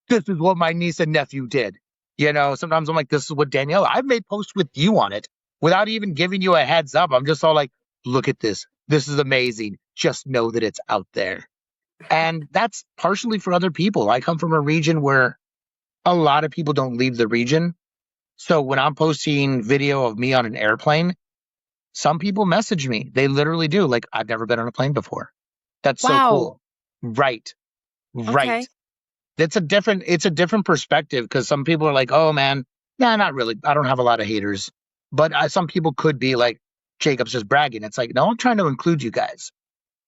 this is what my niece and nephew did. Sometimes I'm like, this is what Danielle, I've made posts with you on it without even giving you a heads up. I'm just all like, look at this. This is amazing. Just know that it's out there. And that's partially for other people. I come from a region where a lot of people don't leave the region. So when I'm posting video of me on an airplane, some people message me. They literally do. Like, I've never been on a plane before. That's so wow. cool. Right. Right. Okay. It's a different perspective because some people are like, oh man, nah, not really. I don't have a lot of haters. But some people could be like, Jacob's just bragging. It's like, no, I'm trying to include you guys.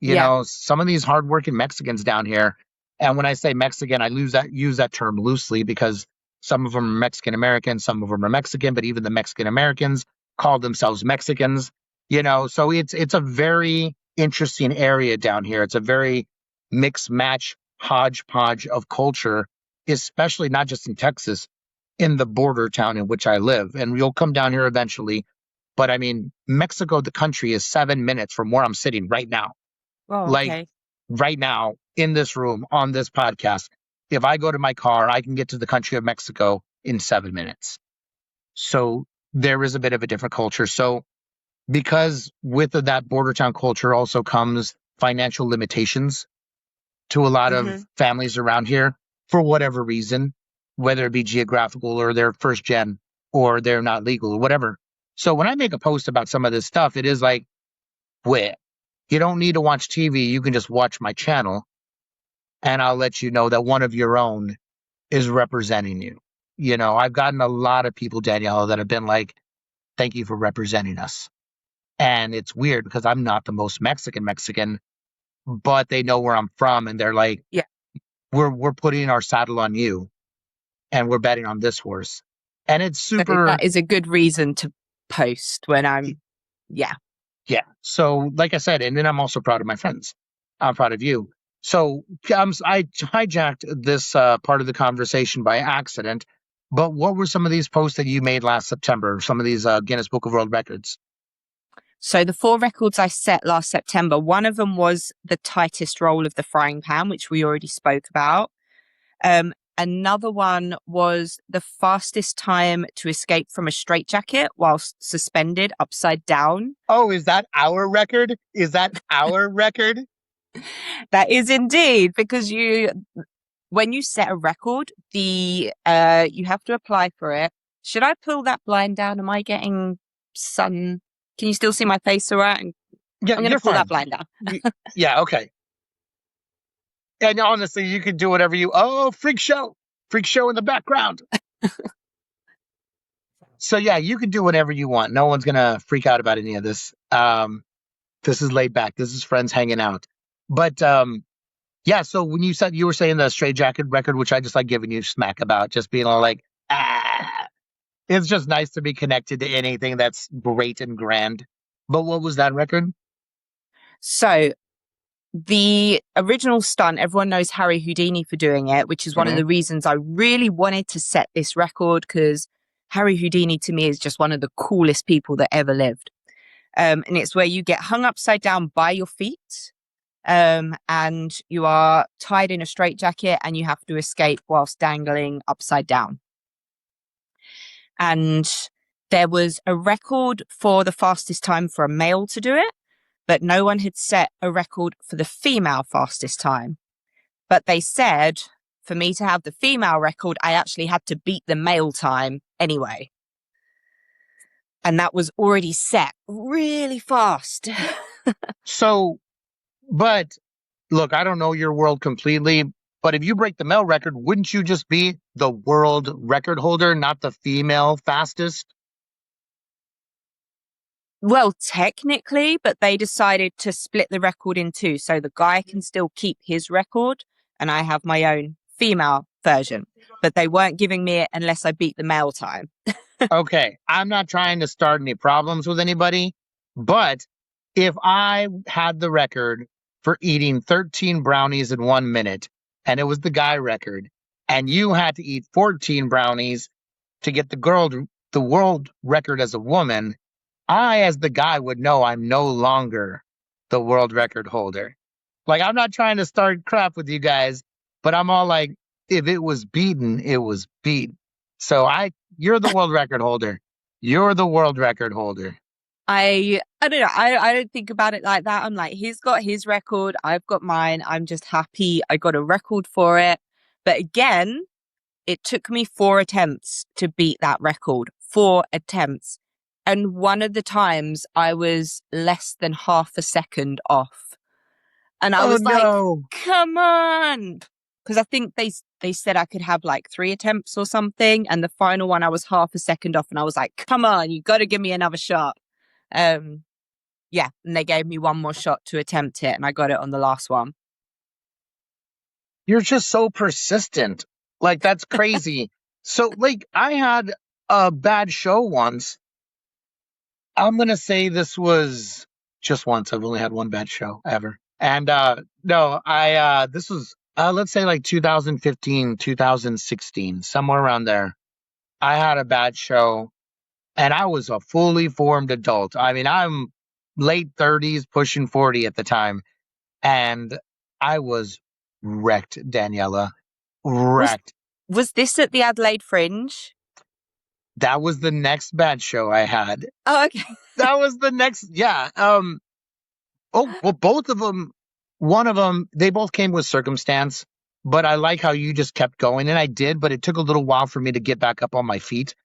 Yeah, Some of these hardworking Mexicans down here, and when I say Mexican, I use that term loosely because some of them are Mexican American, some of them are Mexican, but even the Mexican Americans call themselves Mexicans. So it's a very interesting area down here. It's a very mix match hodgepodge of culture, especially not just in Texas, in the border town in which I live. And you'll come down here eventually. But I mean, Mexico, the country, is 7 minutes from where I'm sitting right now. well, Like okay. right now in this room on this podcast, if I go to my car, I can get to the country of Mexico in 7 minutes. So there is a bit of a different culture. So because with that border town culture also comes financial limitations to a lot of Hmm. families around here for whatever reason, whether it be geographical or they're first gen or they're not legal or whatever. So when I make a post about some of this stuff, it is like, where you don't need to watch TV. You can just watch my channel and I'll let you know that one of your own is representing you. I've gotten a lot of people, Danielle, that have been like, thank you for representing us. And it's weird because I'm not the most Mexican, but they know where I'm from and they're like, Yeah, we're putting our saddle on you and we're betting on this horse. And it's so super that is a good reason to post when yeah. Yeah. So, like I said, and then I'm also proud of my friends. I'm proud of you. So, I hijacked this part of the conversation by accident. But what were some of these posts that you made last September? Some of these Guinness Book of World Records? So the four records I set last September, one of them was the tightest roll of the frying pan, which we already spoke about. Another one was the fastest time to escape from a straitjacket whilst suspended upside down. Oh, is that our record? Is that our record? That is indeed because when you set a record, the you have to apply for it. Should I pull that blind down? Am I getting sun? Can you still see my face all right? Yeah, I'm going to you're pull that fine. blind down. Yeah, okay. And honestly, you can do whatever you. Oh, freak show in the background. So yeah, you can do whatever you want. No one's gonna freak out about any of this. This is laid back. This is friends hanging out. But yeah. So when you said you were saying the Stray Jacket record, which I just like giving you smack about, just being all like, it's just nice to be connected to anything that's great and grand. But what was that record? So the original stunt, everyone knows Harry Houdini for doing it, which is one of Hmm. the reasons I really wanted to set this record because Harry Houdini to me is just one of the coolest people that ever lived. And it's where you get hung upside down by your feet, and you are tied in a straitjacket and you have to escape whilst dangling upside down. And there was a record for the fastest time for a male to do it, but no one had set a record for the female fastest time. But they said for me to have the female record, I actually had to beat the male time anyway. And that was already set really fast. So, but look, I don't know your world completely, but if you break the male record, wouldn't you just be the world record holder, not the female fastest? Well, technically, but they decided to split the record in two. So the guy can still keep his record and I have my own female version. But they weren't giving me it unless I beat the male time. Okay, I'm not trying to start any problems with anybody, but if I had the record for eating 13 brownies in 1 minute, and it was the guy record, and you had to eat 14 brownies to get the world record as a woman, I, as the guy, would know I'm no longer the world record holder. Like, I'm not trying to start crap with you guys, but I'm all like, if it was beaten, it was beaten. So you're the world record holder. You're the world record holder. I don't know. I don't think about it like that. I'm like, he's got his record. I've got mine. I'm just happy I got a record for it. But again, it took me 4 attempts to beat that record. 4 attempts. And one of the times I was less than half a second off. And I Oh was like, no. come on. Because I think they said I could have like 3 attempts or something. And the final one, I was half a second off. And I was like, come on, you got to give me another shot. Um, yeah. And they gave me one more shot to attempt it. And I got it on the last one. You're just so persistent. Like, that's crazy. So, like, I had a bad show once. I'm going to say this was just once. I've only had one bad show ever. And no, this was, let's say like 2015, 2016, somewhere around there. I had a bad show and I was a fully formed adult. I mean, I'm late 30s, pushing 40 at the time. And I was wrecked, Daniela. Was Wrecked. was this at the Adelaide Fringe? That was the next bad show I had. Oh, okay. That was the next, yeah. Oh, well, both of them, one of them, they both came with circumstance, but I like how you just kept going. And I did, but it took a little while for me to get back up on my feet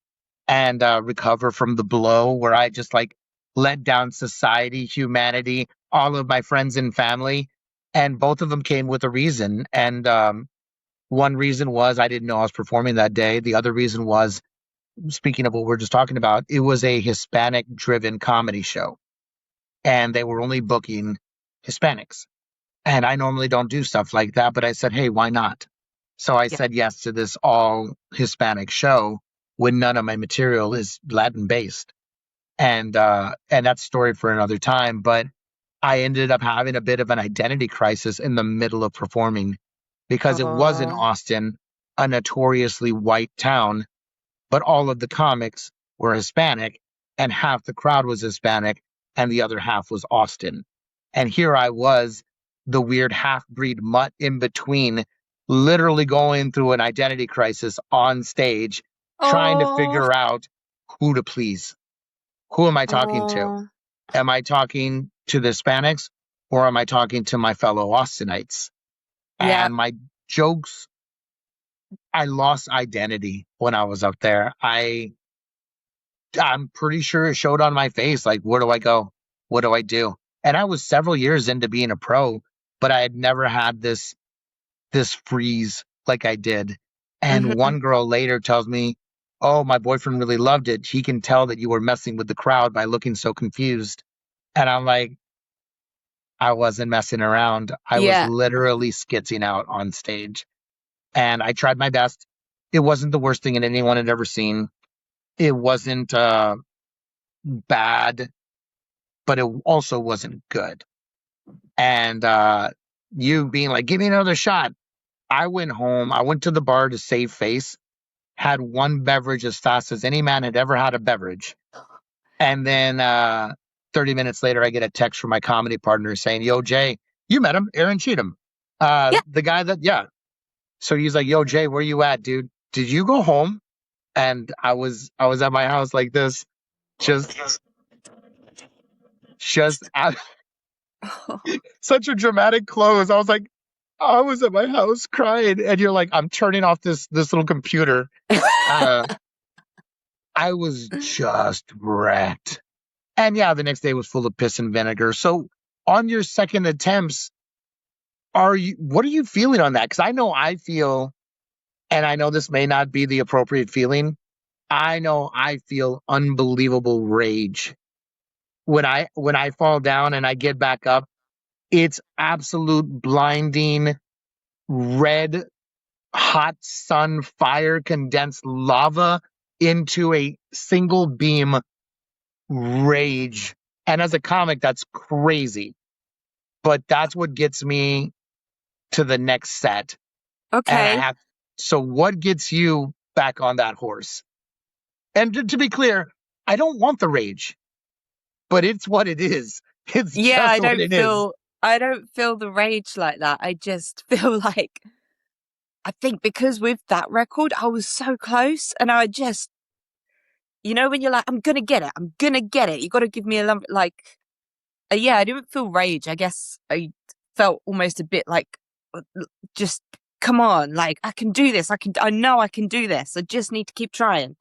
and recover from the blow where I just like let down society, humanity, all of my friends and family. And both of them came with a reason. And one reason was I didn't know I was performing that day. The other reason was, speaking of what we're just talking about, it was a Hispanic driven comedy show and they were only booking Hispanics. And I normally don't do stuff like that, but I said, hey, why not? So I Yeah. said yes to this all Hispanic show when none of my material is Latin based. And that's a story for another time. But I ended up having a bit of an identity crisis in the middle of performing because it was in Oh, Austin, a notoriously white town, but all of the comics were Hispanic and half the crowd was Hispanic and the other half was Austin. And here I was, the weird half breed mutt in between, literally going through an identity crisis on stage, trying to Oh, figure out who to please. Who am I talking to? oh, Am I talking to the Hispanics or am I talking to my fellow Austinites? yeah. And my jokes, I lost identity when I was up there. I'm pretty sure it showed on my face. Like, where do I go? What do I do? And I was several years into being a pro, but I had never had this freeze like I did. And Hmm. one girl later tells me, "Oh, my boyfriend really loved it. He can tell that you were messing with the crowd by looking so confused." And I'm like, I wasn't messing around. I was Yeah. literally skitzing out on stage. And I tried my best. It wasn't the worst thing that anyone had ever seen. It wasn't bad, but it also wasn't good. And you being like, give me another shot. I went home. I went to the bar to save face, had one beverage as fast as any man had ever had a beverage. And then 30 minutes later, I get a text from my comedy partner saying, Yo, Jay, you met him, Aaron Cheatham. Yeah. The guy that, yeah. So he's like, Yo, Jay, where you at, dude? Did you go home? And I was at my house like this, just just at such a dramatic close. I was like, I was at my house crying, and you're like, I'm turning off this little computer. Uh, I was just wrecked. And yeah, the next day was full of piss and vinegar. So on your second attempts, what are you feeling on that? Because I know I feel, and I know this may not be the appropriate feeling. I know I feel unbelievable rage when I fall down and I get back up. It's absolute blinding red hot sun fire condensed lava into a single beam rage. And as a comic, that's crazy. But that's what gets me to the next set. And I Okay. have, so what gets you back on that horse? And to be clear, I don't want the rage, but it's what it is. It's Yeah, just what it is. I don't feel the rage like that. I just feel like I think because with that record, I was so close and I just, when you're like, I'm gonna get it, I'm gonna get it. You got to give me a lump. Like, yeah, I didn't feel rage. I guess I felt almost a bit like, just come on, like I can do this. I know I can do this. I just need to keep trying.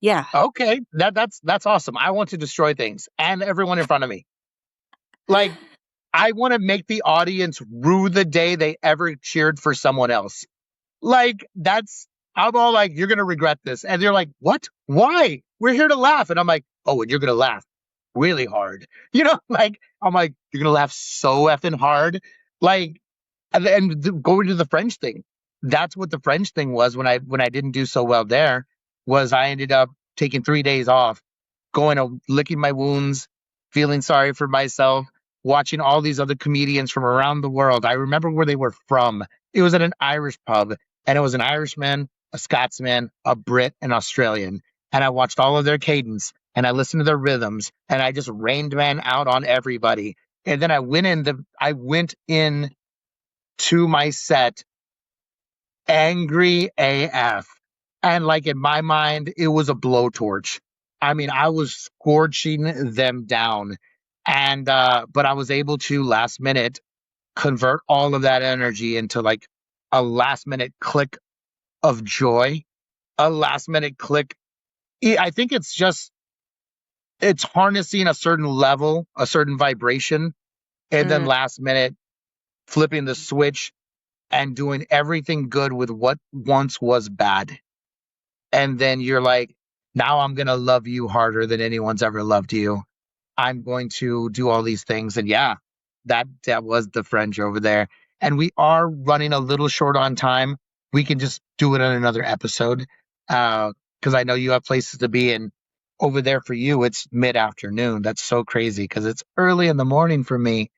Yeah. Okay, that's awesome. I want to destroy things and everyone in front of me. Like I want to make the audience rue the day they ever cheered for someone else. Like that's I'm all like, you're gonna regret this. And they're like, what? Why? We're here to laugh. And I'm like, oh, and you're gonna laugh really hard. Like I'm like, you're gonna laugh so effing hard. Like going to the French thing. That's what the French thing was when I didn't do so well there, was I ended up taking 3 days off, going to licking my wounds, feeling sorry for myself, watching all these other comedians from around the world. I remember where they were from. It was at an Irish pub, and it was an Irishman, a Scotsman, a Brit, an Australian. And I watched all of their cadence and I listened to their rhythms and I just rained man out on everybody. And then I went in to my set angry AF. And like in my mind, it was a blowtorch. I mean, I was scorching them down. And but I was able to last minute convert all of that energy into like a last minute click of joy, a last minute click. I think it's harnessing a certain level, a certain vibration, and then Mm. last minute flipping the switch and doing everything good with what once was bad. And then you're like, now I'm going to love you harder than anyone's ever loved you. I'm going to do all these things. And yeah, that was the French over there. And we are running a little short on time. We can just do it on another episode. Because I know you have places to be, and over there for you, it's mid-afternoon. That's so crazy because it's early in the morning for me.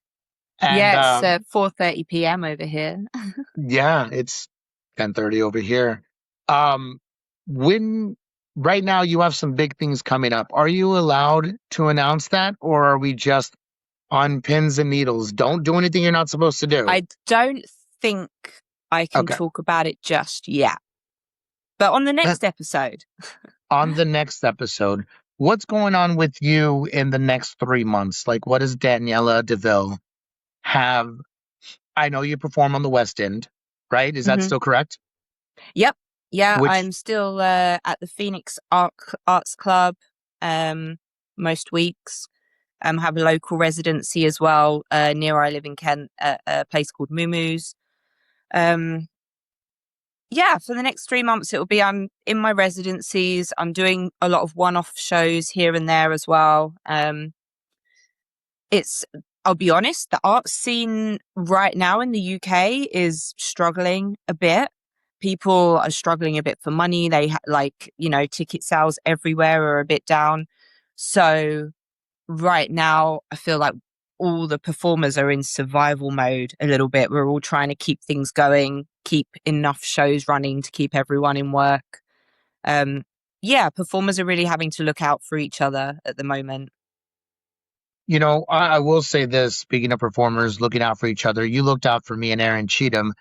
And Yeah, it's 4:30 p.m. over here. yeah, it's 10:30 over here. Um, when right now you have some big things coming up. Are you allowed to announce that, or are we just on pins and needles? Don't do anything you're not supposed to do. I don't think. I can Okay. talk about it just yet. But on the Uh, next episode, On the next episode, what's going on with you in the next 3 months? Like, what does Daniela DeVille have? I know you perform on the West End, right? Is that hmm still correct? yep, yeah, Which, I'm still at the Phoenix Arts Club um, most weeks. Have a local residency as well near where I live in Kent, at a place called Moo. Um, yeah, for the next 3 months, it'll be I'm in my residencies. I'm doing a lot of one-off shows here and there as well. It's, I'll be honest, the art scene right now in the UK is struggling a bit. People are struggling a bit for money. Ticket sales everywhere are a bit down. So right now, I feel like all the performers are in survival mode a little bit. We're all trying to keep things going, keep enough shows running to keep everyone in work. Um, yeah, performers are really having to look out for each other at the moment. I will say this, speaking of performers looking out for each other, you looked out for me and Aaron Cheatham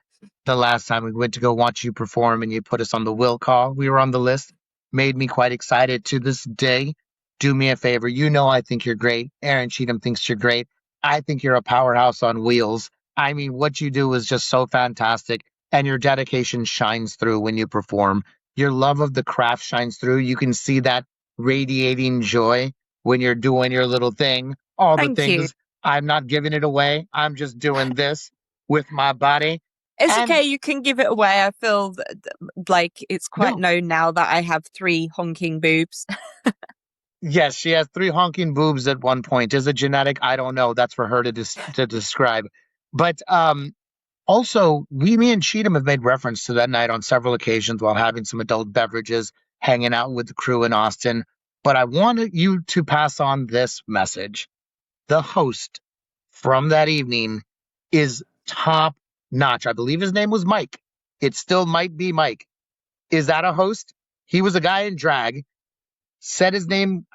the last time we went to go watch you perform and you put us on the will call. We were on the list. Made me quite excited to this day. Do me a favor. You know I think you're great. Aaron Cheatham thinks you're great. I think you're a powerhouse on wheels. I mean, what you do is just so fantastic, and your dedication shines through when you perform. Your love of the craft shines through. You can see that radiating joy when you're doing your little thing. All the Thank you. things. I'm not giving it away. I'm just doing this with my body. It's And okay, you can give it away. I feel like it's quite no, known now that I have three honking boobs. yes, she has three honking boobs at one point. Is it genetic? I don't know. That's for her to to describe. But also, me and Cheatham have made reference to that night on several occasions while having some adult beverages, hanging out with the crew in Austin. But I wanted you to pass on this message. The host from that evening is top notch. I believe his name was Mike. It still might be Mike. Is that a host? He was a guy in drag. Said his name.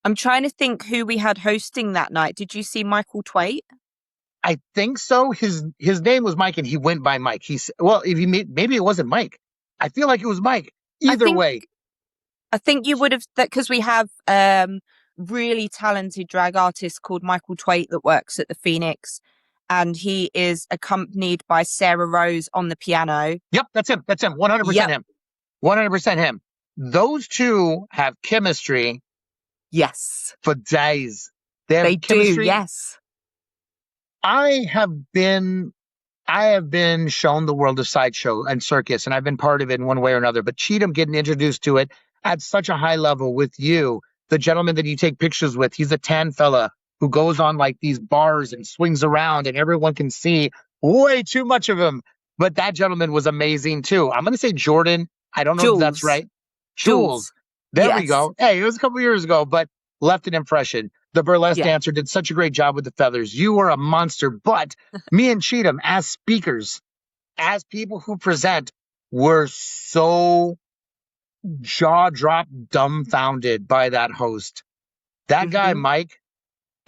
I'm trying to think who we had hosting that night. Did you see Michael Twait? I think so. His name was Mike, and he went by Mike. Well, if he maybe it wasn't Mike. I feel like it was Mike. I Either think way, I think you would have that because we have really talented drag artist called Michael Twait that works at the Phoenix, and he is accompanied by Sarah Rose on the piano. yep, that's him. That's him. 100% Yep. him. 100% him. Those two have chemistry Yes. for days. They have They do. chemistry. Yes. I have been I have been shown the world of sideshow and circus, and I've been part of it in one way or another. But Cheatham getting introduced to it at such a high level with you, the gentleman that you take pictures with, he's a tan fella who goes on like these bars and swings around, and everyone can see way too much of him. But that gentleman was amazing too. I'm going to say Jordan. I don't know if that's Jules. right. Jules. Jules. There we Yes. go. Hey, it was a couple years ago, but left an impression. The burlesque Yeah. dancer did such a great job with the feathers. You were a monster, but me and Cheatham, as speakers, as people who present, were so jaw dropped, dumbfounded by that host. That guy, hmm Mike,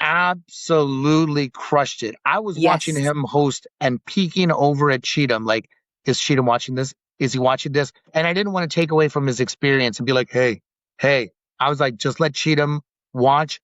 absolutely crushed it. I was watching Yes. him host and peeking over at Cheatham, like, is Cheatham watching this? Is he watching this? And I didn't want to take away from his experience and be like, hey, hey. I was like, just let Cheatham watch.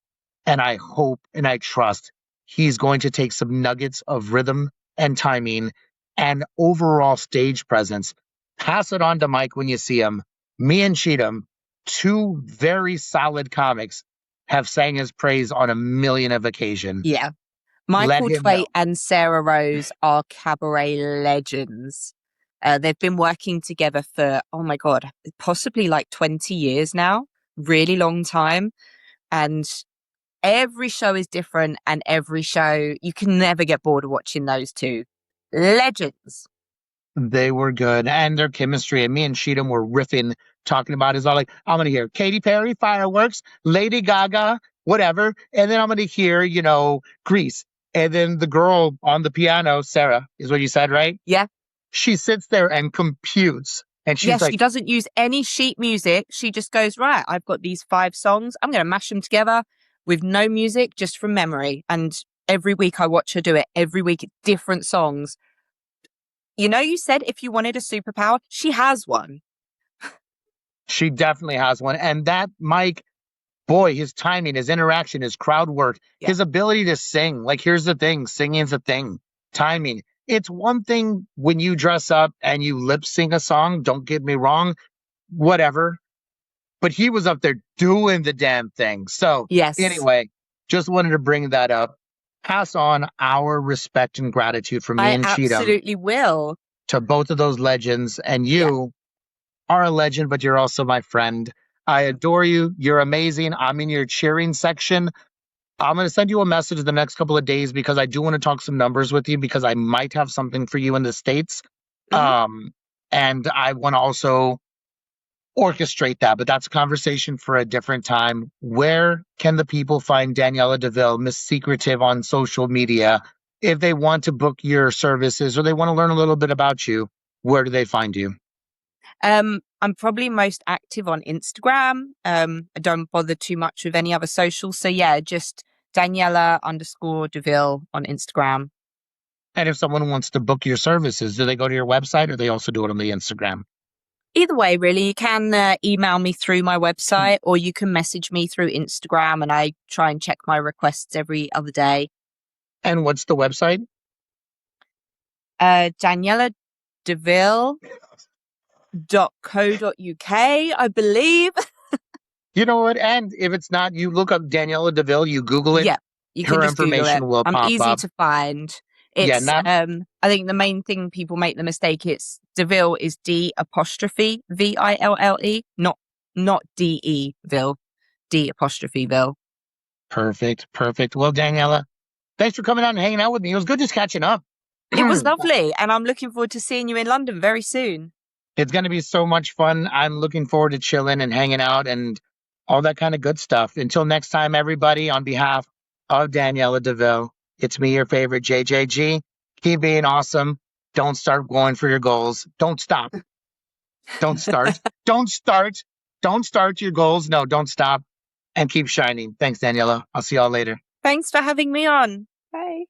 And I hope and I trust he's going to take some nuggets of rhythm and timing and overall stage presence. Pass it on to Mike when you see him. Me and Cheatham, two very solid comics, have sang his praise on a million of occasion. Yeah. Let Michael him Twait know. and Sarah Rose are cabaret legends. They've been working together for, oh my God, possibly like 20 years now. Really long time. And every show is different, and every show, you can never get bored of watching those two. Legends. They were good, and their chemistry. And me and Cheatham were riffing, talking about is all like, I'm gonna hear Katy Perry, fireworks, Lady Gaga, whatever, and then I'm gonna hear, Grease. And then the girl on the piano, Sarah, is what you said, right? Yeah. She sits there and computes, and Yeah, she's she like, doesn't use any sheet music. She just goes, right, I've got these 5 songs. I'm going to mash them together with no music, just from memory. And every week I watch her do it. Every week, different songs. You know, you said if you wanted a superpower, she has one. She definitely has one. And that Mike, boy, his timing, his interaction, his crowd work, Yeah. his ability to sing. Like, here's the thing, singing's a thing. Timing. It's one thing when you dress up and you lip sing a song, don't get me wrong, whatever. But he was up there doing the damn thing. So, Yes, anyway, just wanted to bring that up. Pass on our respect and gratitude from me I and Cheatham absolutely will. to both of those legends. And Yeah. you are a legend, but you're also my friend. I adore you. You're amazing. I'm in your cheering section. I'm going to send you a message the next couple of days because I do want to talk some numbers with you because I might have something for you in the States. Hmm. Um, and I want to also orchestrate that, but that's a conversation for a different time. Where can the people find Daniela DeVille, Miss Secretive, on social media? If they want to book your services or they want to learn a little bit about you, where do they find you? I'm probably most active on Instagram. I don't bother too much with any other socials. So yeah, just Daniela_Deville on Instagram. And if someone wants to book your services, do they go to your website or they also do it on the Instagram? Either way, really, you can email me through my website or you can message me through Instagram and I try and check my requests every other day. And what's the website? DanielaDeville.co.uk, I believe. You know what? And if it's not, you look up Daniela DeVille, you Google it, Yeah, you can her just Google it. information will I'm pop easy up. to find. Yeah, It's not I think the main thing people make the mistake, it's Deville is D''Ville, not DE Ville, D''Ville. perfect. Perfect. Well, Daniela, thanks for coming out and hanging out with me. It was good just catching up. It was lovely, and I'm looking forward to seeing you in London very soon. It's going to be so much fun. I'm looking forward to chilling and hanging out and all that kind of good stuff. Until next time, everybody, on behalf of Daniela DeVille, it's me, your favorite JJG. Keep being awesome. Don't start going for your goals. Don't stop. Don't start. Don't start. Don't start your goals. No, don't stop. And keep shining. Thanks, Daniela. I'll see y'all later. Thanks for having me on. Bye.